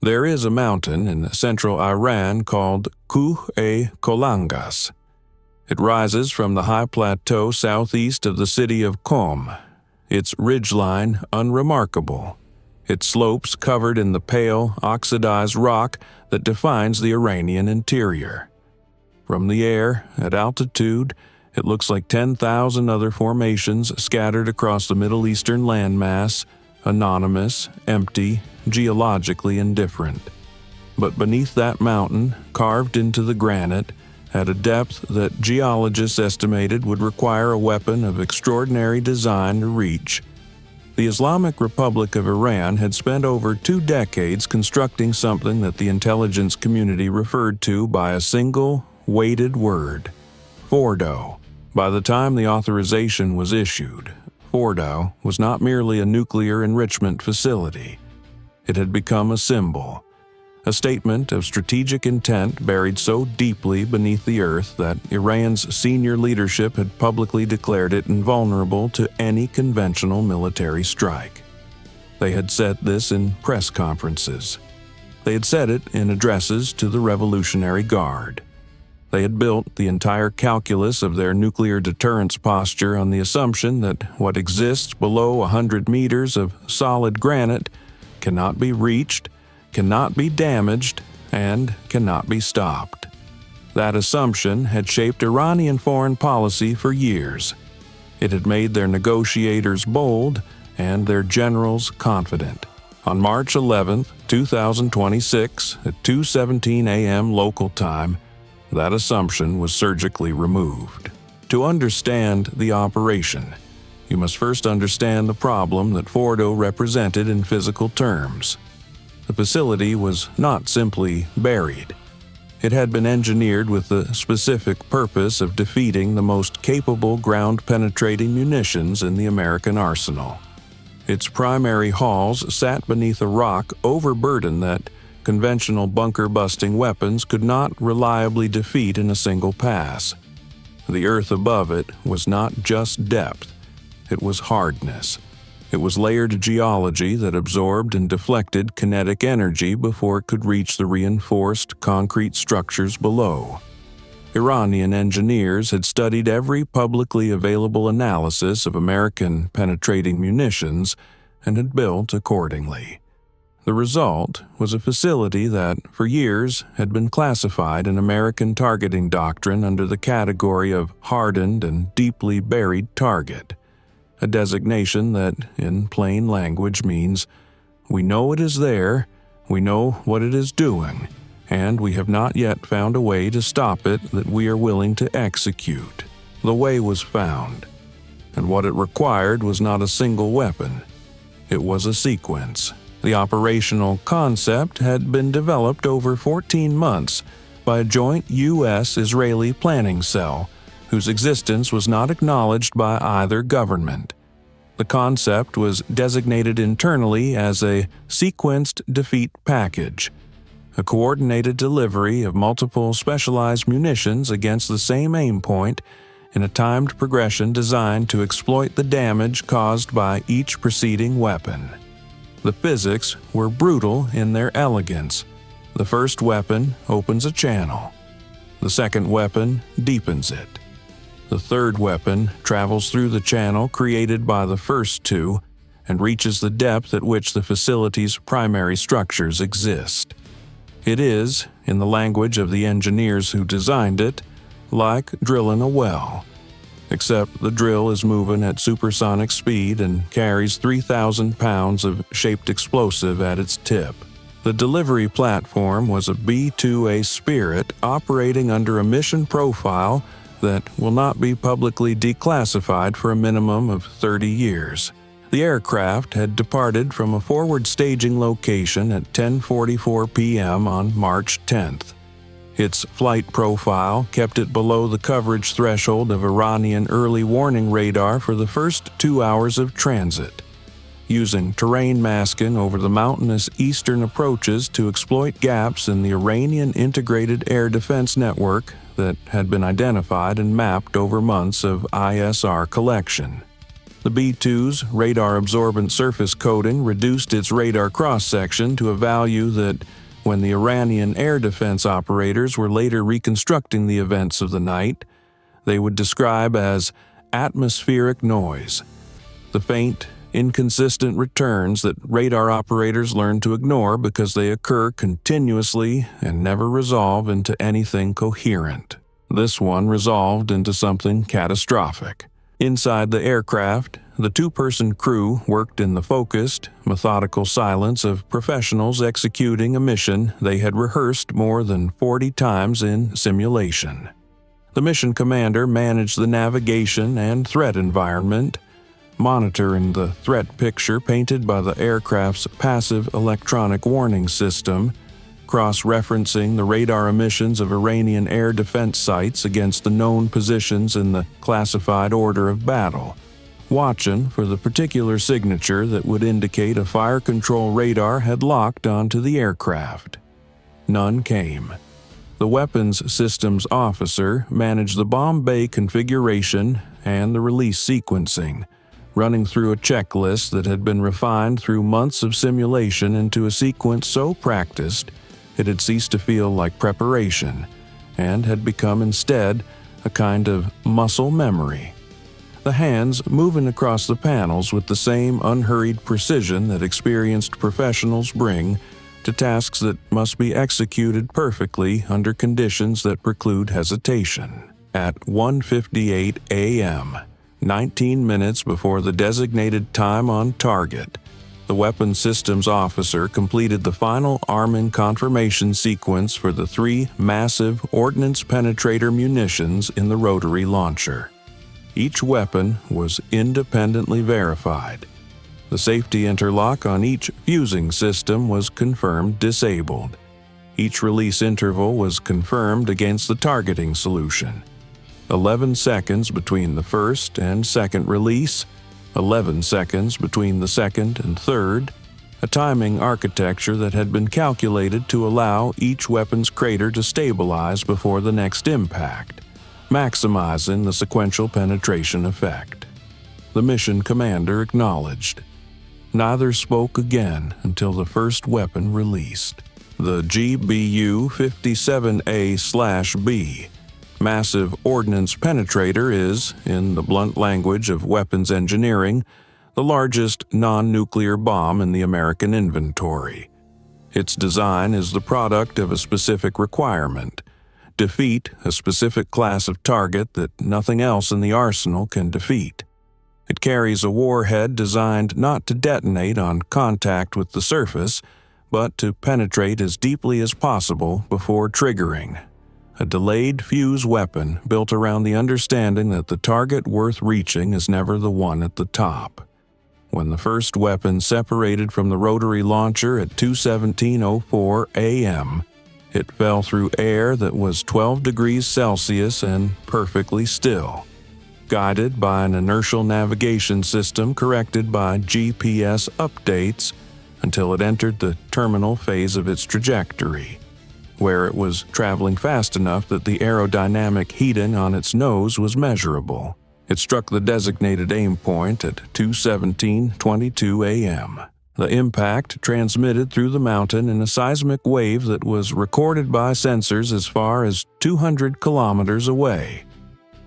There is a mountain in central Iran called Kuh-e-Kolangas. It rises from the high plateau southeast of the city of Qom, its ridgeline unremarkable, its slopes covered in the pale, oxidized rock that defines the Iranian interior. From the air, at altitude, it looks like 10,000 other formations scattered across the Middle Eastern landmass, anonymous, empty, geologically indifferent. But beneath that mountain, carved into the granite, at a depth that geologists estimated would require a weapon of extraordinary design to reach, the Islamic Republic of Iran had spent over 2 decades constructing something that the intelligence community referred to by a single, weighted word: Fordow. By the time the authorization was issued, Fordow was not merely a nuclear enrichment facility. It had become a symbol, a statement of strategic intent buried so deeply beneath the earth that Iran's senior leadership had publicly declared it invulnerable to any conventional military strike. They had said this in press conferences. They had said it in addresses to the Revolutionary Guard. They had built the entire calculus of their nuclear deterrence posture on the assumption that what exists below 100 meters of solid granite cannot be reached, cannot be damaged, and cannot be stopped. That assumption had shaped Iranian foreign policy for years. It had made their negotiators bold and their generals confident. On March 11, 2026, at 2:17 a.m. local time, that assumption was surgically removed. To understand the operation, you must first understand the problem that Fordow represented in physical terms. The facility was not simply buried. It had been engineered with the specific purpose of defeating the most capable ground-penetrating munitions in the American arsenal. Its primary halls sat beneath a rock overburden that conventional bunker-busting weapons could not reliably defeat in a single pass. The earth above it was not just depth, it was hardness. It was layered geology that absorbed and deflected kinetic energy before it could reach the reinforced concrete structures below. Iranian engineers had studied every publicly available analysis of American penetrating munitions and had built accordingly. The result was a facility that, for years, had been classified in American targeting doctrine under the category of hardened and deeply buried target, a designation that, in plain language, means we know it is there, we know what it is doing, and we have not yet found a way to stop it that we are willing to execute. The way was found, and what it required was not a single weapon. It was a sequence. The operational concept had been developed over 14 months by a joint U.S.-Israeli planning cell, whose existence was not acknowledged by either government. The concept was designated internally as a sequenced defeat package, a coordinated delivery of multiple specialized munitions against the same aim point in a timed progression designed to exploit the damage caused by each preceding weapon. The physics were brutal in their elegance. The first weapon opens a channel. The second weapon deepens it. The third weapon travels through the channel created by the first two and reaches the depth at which the facility's primary structures exist. It is, in the language of the engineers who designed it, like drilling a well, except the drill is moving at supersonic speed and carries 3,000 pounds of shaped explosive at its tip. The delivery platform was a B-2A Spirit operating under a mission profile that will not be publicly declassified for a minimum of 30 years. The aircraft had departed from a forward staging location at 10:44 p.m. on March 10th. Its flight profile kept it below the coverage threshold of Iranian early warning radar for the first 2 hours of transit. Using terrain masking over the mountainous eastern approaches to exploit gaps in the Iranian integrated air defense network that had been identified and mapped over months of ISR collection. The B-2's radar-absorbent surface coating reduced its radar cross-section to a value that, when the Iranian air defense operators were later reconstructing the events of the night, they would describe as atmospheric noise. The faint, inconsistent returns that radar operators learn to ignore because they occur continuously and never resolve into anything coherent. This one resolved into something catastrophic. Inside the aircraft, the two-person crew worked in the focused, methodical silence of professionals executing a mission they had rehearsed more than 40 times in simulation. The mission commander managed the navigation and threat environment, monitoring the threat picture painted by the aircraft's passive electronic warning system, cross-referencing the radar emissions of Iranian air defense sites against the known positions in the classified order of battle, watching for the particular signature that would indicate a fire control radar had locked onto the aircraft. None came. The weapons systems officer managed the bomb bay configuration and the release sequencing, running through a checklist that had been refined through months of simulation into a sequence so practiced it had ceased to feel like preparation and had become instead a kind of muscle memory. The hands moving across the panels with the same unhurried precision that experienced professionals bring to tasks that must be executed perfectly under conditions that preclude hesitation. At 1:58 a.m., 19 minutes before the designated time on target, the weapons systems officer completed the final arming confirmation sequence for the 3 Massive Ordnance Penetrator munitions in the rotary launcher. Each weapon was independently verified. The safety interlock on each fusing system was confirmed disabled. Each release interval was confirmed against the targeting solution. 11 seconds between the first and second release, 11 seconds between the second and third, a timing architecture that had been calculated to allow each weapon's crater to stabilize before the next impact, maximizing the sequential penetration effect. The mission commander acknowledged. Neither spoke again until the first weapon released. The GBU-57A/B Massive Ordnance Penetrator is, in the blunt language of weapons engineering, the largest non-nuclear bomb in the American inventory. Its design is the product of a specific requirement: defeat a specific class of target that nothing else in the arsenal can defeat. It carries a warhead designed not to detonate on contact with the surface, but to penetrate as deeply as possible before triggering. A delayed fuse weapon built around the understanding that the target worth reaching is never the one at the top. When the first weapon separated from the rotary launcher at 2:17:04 a.m., it fell through air that was 12 degrees Celsius and perfectly still, guided by an inertial navigation system corrected by GPS updates until it entered the terminal phase of its trajectory, where it was traveling fast enough that the aerodynamic heating on its nose was measurable. It struck the designated aim point at 2:17:22 a.m. The impact transmitted through the mountain in a seismic wave that was recorded by sensors as far as 200 kilometers away.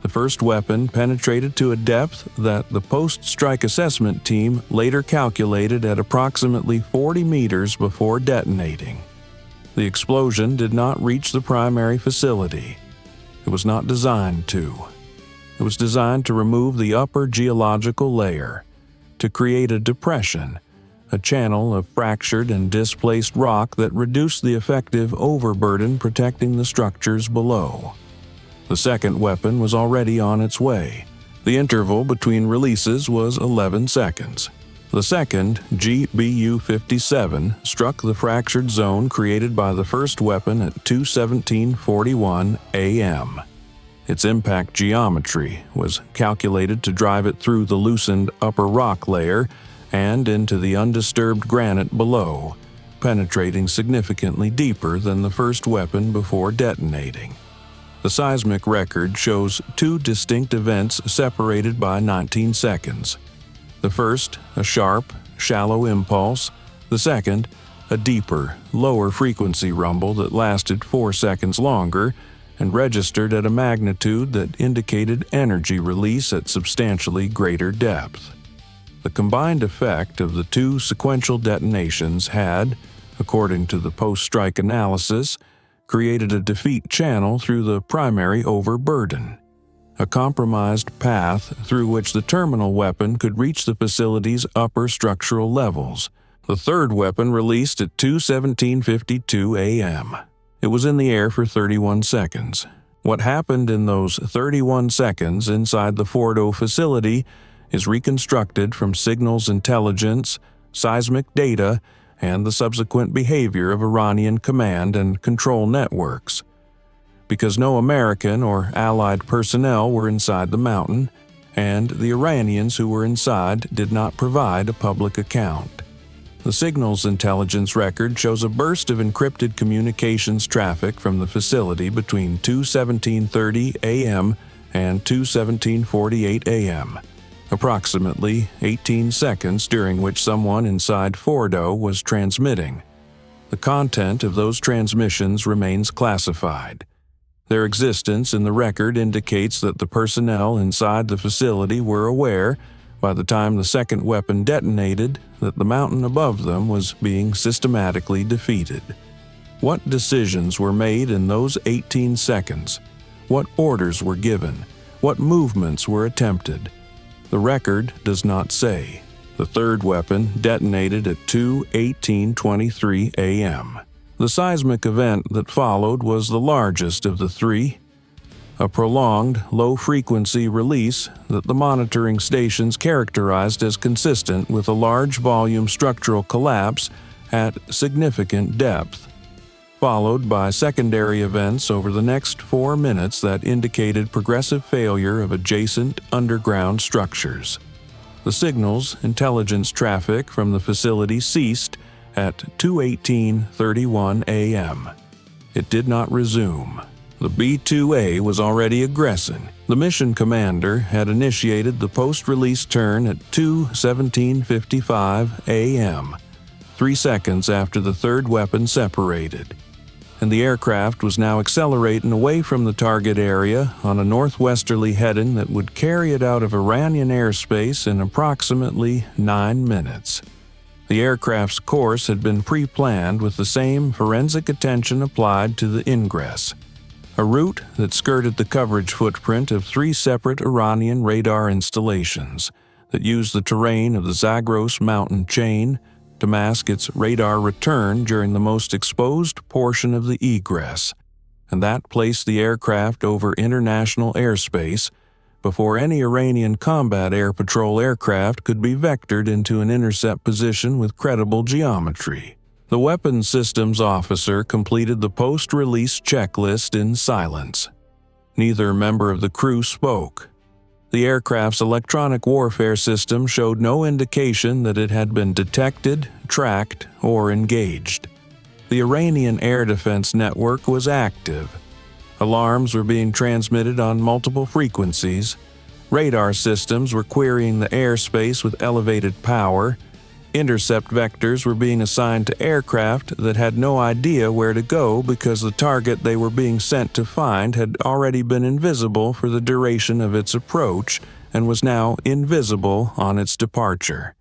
The first weapon penetrated to a depth that the post-strike assessment team later calculated at approximately 40 meters before detonating. The explosion did not reach the primary facility. It was not designed to. It was designed to remove the upper geological layer, to create a depression, a channel of fractured and displaced rock that reduced the effective overburden protecting the structures below. The second weapon was already on its way. The interval between releases was 11 seconds. The second, GBU-57, struck the fractured zone created by the first weapon at 2:17:41 a.m. Its impact geometry was calculated to drive it through the loosened upper rock layer and into the undisturbed granite below, penetrating significantly deeper than the first weapon before detonating. The seismic record shows 2 distinct events separated by 19 seconds. The first, a sharp, shallow impulse. The second, a deeper, lower frequency rumble that lasted 4 seconds longer and registered at a magnitude that indicated energy release at substantially greater depth. The combined effect of the two sequential detonations had, according to the post-strike analysis, created a defeat channel through the primary overburden, a compromised path through which the terminal weapon could reach the facility's upper structural levels. The third weapon released at 2:17:52 a.m. It was in the air for 31 seconds. What happened in those 31 seconds inside the Fordow facility is reconstructed from signals intelligence, seismic data, and the subsequent behavior of Iranian command and control networks. Because no American or Allied personnel were inside the mountain, and the Iranians who were inside did not provide a public account. The signals intelligence record shows a burst of encrypted communications traffic from the facility between 2:17:30 a.m. and 2:17:48 a.m., approximately 18 seconds during which someone inside Fordow was transmitting. The content of those transmissions remains classified. Their existence in the record indicates that the personnel inside the facility were aware, by the time the second weapon detonated, that the mountain above them was being systematically defeated. What decisions were made in those 18 seconds? What orders were given? What movements were attempted? The record does not say. The third weapon detonated at 2:18:23 a.m. The seismic event that followed was the largest of the three, a prolonged, low-frequency release that the monitoring stations characterized as consistent with a large-volume structural collapse at significant depth, followed by secondary events over the next 4 minutes that indicated progressive failure of adjacent underground structures. The signals intelligence traffic from the facility ceased at 2:18:31 a.m. It did not resume. The B-2A was already egressing. The mission commander had initiated the post-release turn at 2:17:55 a.m., 3 seconds after the third weapon separated, and the aircraft was now accelerating away from the target area on a northwesterly heading that would carry it out of Iranian airspace in approximately 9 minutes. The aircraft's course had been pre-planned with the same forensic attention applied to the ingress, a route that skirted the coverage footprint of 3 separate Iranian radar installations that used the terrain of the Zagros mountain chain to mask its radar return during the most exposed portion of the egress, and that placed the aircraft over international airspace before any Iranian combat air patrol aircraft could be vectored into an intercept position with credible geometry. The weapons systems officer completed the post-release checklist in silence. Neither member of the crew spoke. The aircraft's electronic warfare system showed no indication that it had been detected, tracked, or engaged. The Iranian air defense network was active. Alarms were being transmitted on multiple frequencies. Radar systems were querying the airspace with elevated power. Intercept vectors were being assigned to aircraft that had no idea where to go because the target they were being sent to find had already been invisible for the duration of its approach and was now invisible on its departure.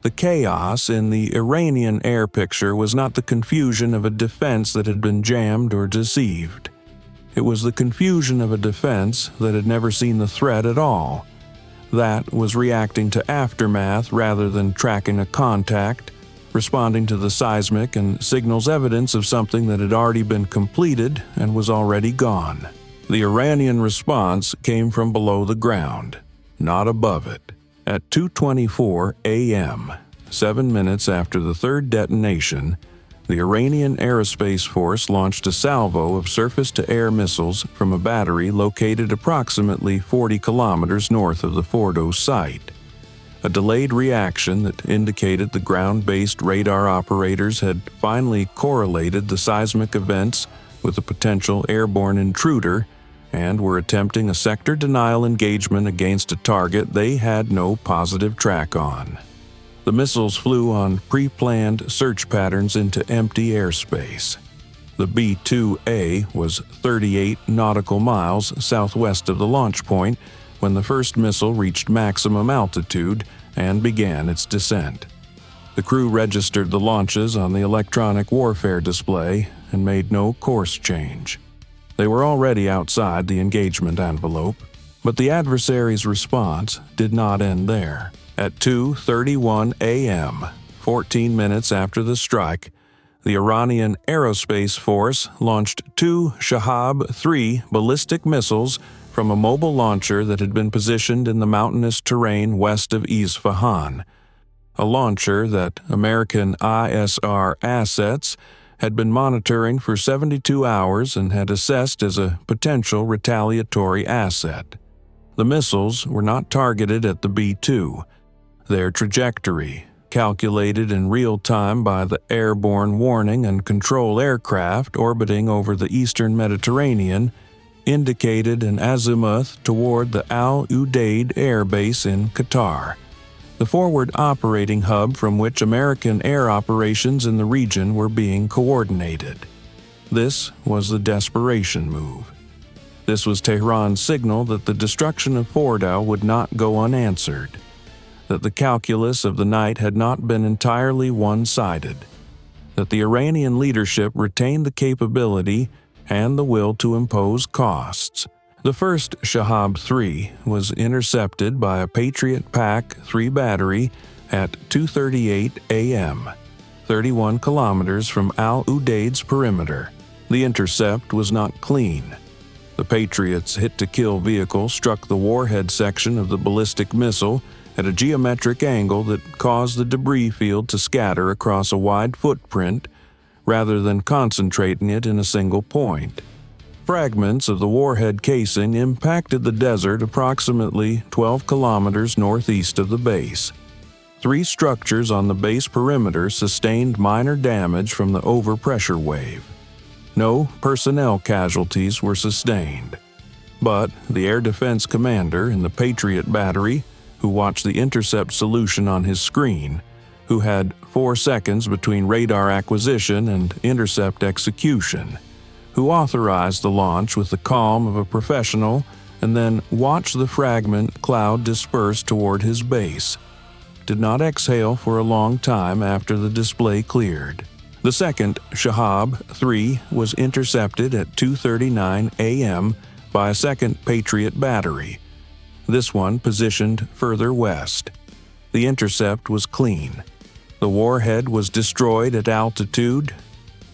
The chaos in the Iranian air picture was not the confusion of a defense that had been jammed or deceived. It was the confusion of a defense that had never seen the threat at all. That was reacting to aftermath rather than tracking a contact, responding to the seismic and signals evidence of something that had already been completed and was already gone. The Iranian response came from below the ground, not above it. At 2:24 a.m., 7 minutes after the third detonation, the Iranian Aerospace Force launched a salvo of surface-to-air missiles from a battery located approximately 40 kilometers north of the Fordow site. A delayed reaction that indicated the ground-based radar operators had finally correlated the seismic events with a potential airborne intruder and were attempting a sector denial engagement against a target they had no positive track on. The missiles flew on pre-planned search patterns into empty airspace. The B-2A was 38 nautical miles southwest of the launch point when the first missile reached maximum altitude and began its descent. The crew registered the launches on the electronic warfare display and made no course change. They were already outside the engagement envelope, but the adversary's response did not end there. At 2:31 a.m., 14 minutes after the strike, the Iranian Aerospace Force launched 2 Shahab-3 ballistic missiles from a mobile launcher that had been positioned in the mountainous terrain west of Isfahan, a launcher that American ISR assets had been monitoring for 72 hours and had assessed as a potential retaliatory asset. The missiles were not targeted at the B-2. Their trajectory, calculated in real time by the airborne warning and control aircraft orbiting over the eastern Mediterranean, indicated an azimuth toward the Al Udeid air base in Qatar, the forward operating hub from which American air operations in the region were being coordinated. This was the desperation move. This was Tehran's signal that the destruction of Fordow would not go unanswered, that the calculus of the night had not been entirely one-sided, that the Iranian leadership retained the capability and the will to impose costs. The first Shahab-3 was intercepted by a Patriot PAC-3 battery at 2:38 a.m., 31 kilometers from Al Udeid's perimeter. The intercept was not clean. The Patriot's hit-to-kill vehicle struck the warhead section of the ballistic missile at a geometric angle that caused the debris field to scatter across a wide footprint rather than concentrating it in a single point. Fragments of the warhead casing impacted the desert approximately 12 kilometers northeast of the base. 3 structures on the base perimeter sustained minor damage from the overpressure wave. No personnel casualties were sustained. But the air defense commander in the Patriot battery, who watched the intercept solution on his screen, who had 4 seconds between radar acquisition and intercept execution, who authorized the launch with the calm of a professional and then watched the fragment cloud disperse toward his base, did not exhale for a long time after the display cleared. The second Shahab-3 was intercepted at 2:39 a.m. by a second Patriot battery, this one positioned further west. The intercept was clean. The warhead was destroyed at altitude.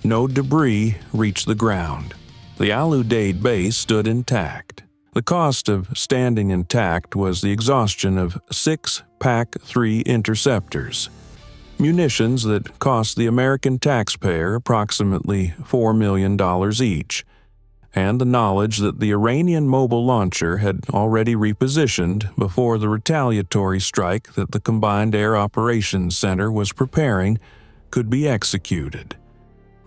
No debris reached the ground. The Al Udeid base stood intact. The cost of standing intact was the exhaustion of 6 PAC-3 interceptors, munitions that cost the American taxpayer approximately $4 million each, and the knowledge that the Iranian mobile launcher had already repositioned before the retaliatory strike that the Combined Air Operations Center was preparing could be executed.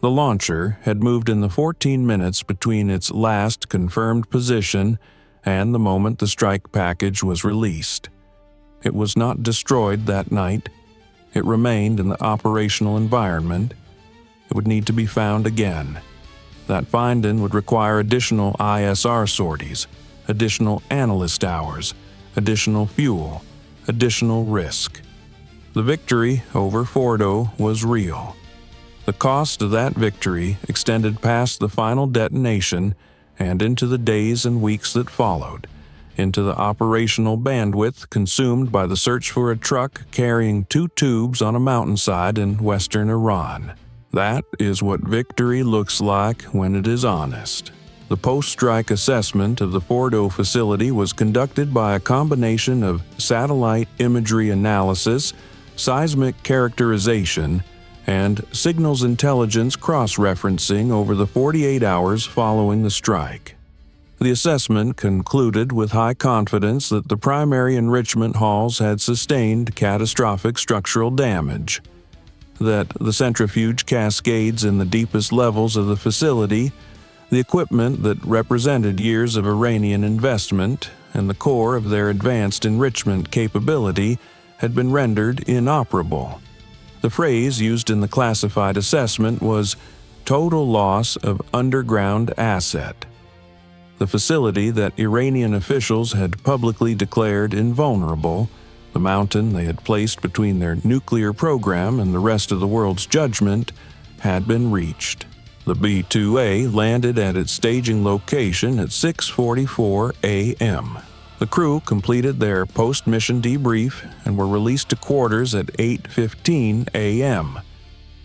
The launcher had moved in the 14 minutes between its last confirmed position and the moment the strike package was released. It was not destroyed that night. It remained in the operational environment. It would need to be found again. That finding would require additional ISR sorties, additional analyst hours, additional fuel, additional risk. The victory over Fordow was real. The cost of that victory extended past the final detonation and into the days and weeks that followed, into the operational bandwidth consumed by the search for a truck carrying 2 tubes on a mountainside in western Iran. That is what victory looks like when it is honest. The post-strike assessment of the Fordow facility was conducted by a combination of satellite imagery analysis, seismic characterization, and signals intelligence cross-referencing over the 48 hours following the strike. The assessment concluded with high confidence that the primary enrichment halls had sustained catastrophic structural damage, that the centrifuge cascades in the deepest levels of the facility, The equipment that represented years of Iranian investment and the core of their advanced enrichment capability had been rendered inoperable. The phrase used in the classified assessment was total loss of underground asset. The facility that Iranian officials had publicly declared invulnerable, the mountain they had placed between their nuclear program and the rest of the world's judgment, had been reached. The B-2A landed at its staging location at 6:44 a.m. The crew completed their post-mission debrief and were released to quarters at 8:15 a.m.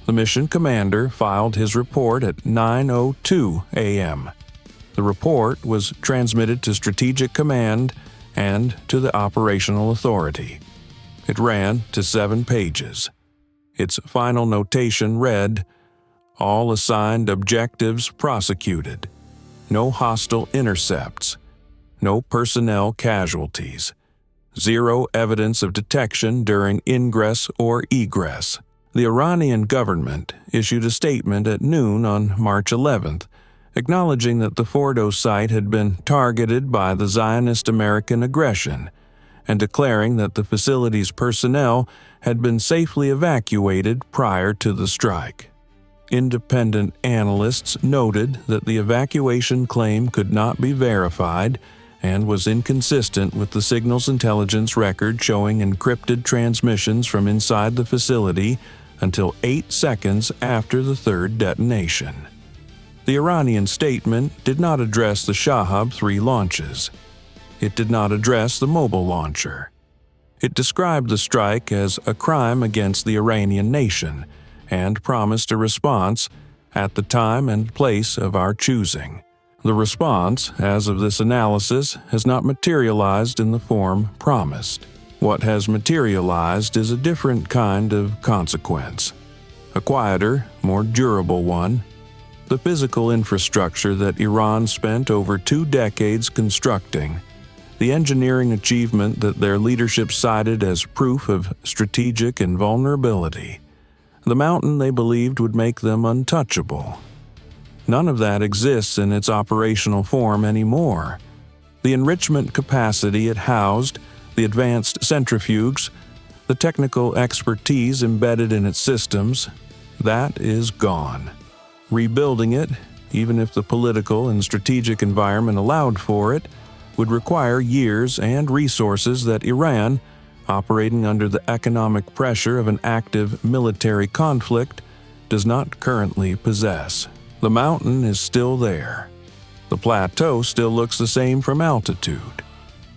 The mission commander filed his report at 9:02 a.m. The report was transmitted to Strategic Command and to the Operational Authority. It ran to 7 pages. Its final notation read, "All assigned objectives prosecuted. No hostile intercepts. No personnel casualties. 0 evidence of detection during ingress or egress." The Iranian government issued a statement at noon on March 11th, acknowledging that the Fordow site had been targeted by the Zionist American aggression, and declaring that the facility's personnel had been safely evacuated prior to the strike. Independent analysts noted that the evacuation claim could not be verified and was inconsistent with the signals intelligence record showing encrypted transmissions from inside the facility until 8 seconds after the third detonation. The Iranian statement did not address the Shahab 3 launches. It did not address the mobile launcher. It described the strike as a crime against the Iranian nation and promised a response at the time and place of our choosing. The response, as of this analysis, has not materialized in the form promised. What has materialized is a different kind of consequence. A quieter, more durable one. The physical infrastructure that Iran spent over 2 decades constructing. The engineering achievement that their leadership cited as proof of strategic invulnerability. The mountain they believed would make them untouchable. None of that exists in its operational form anymore. The enrichment capacity it housed, the advanced centrifuges, the technical expertise embedded in its systems, that is gone. Rebuilding it, even if the political and strategic environment allowed for it, would require years and resources that Iran, operating under the economic pressure of an active military conflict, does not currently possess. The mountain is still there. The plateau still looks the same from altitude.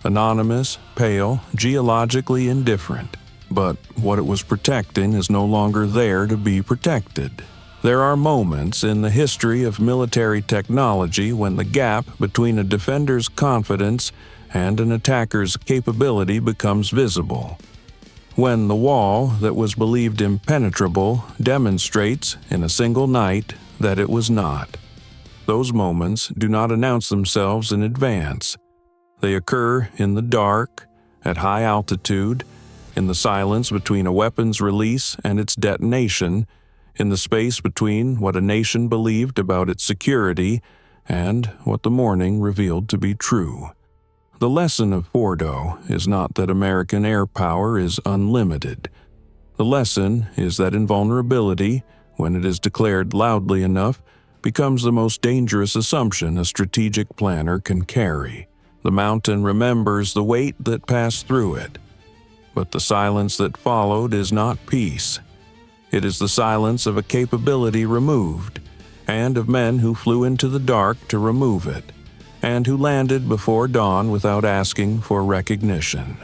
Anonymous, pale, geologically indifferent. But what it was protecting is no longer there to be protected. There are moments in the history of military technology when the gap between a defender's confidence and an attacker's capability becomes visible. When the wall that was believed impenetrable demonstrates, in a single night, that it was not. Those moments do not announce themselves in advance. They occur in the dark, at high altitude, in the silence between a weapon's release and its detonation, in the space between what a nation believed about its security and what the morning revealed to be true. The lesson of Fordow is not that American air power is unlimited. The lesson is that invulnerability, when it is declared loudly enough, becomes the most dangerous assumption a strategic planner can carry. The mountain remembers the weight that passed through it. But the silence that followed is not peace. It is the silence of a capability removed, and of men who flew into the dark to remove it, and who landed before dawn without asking for recognition.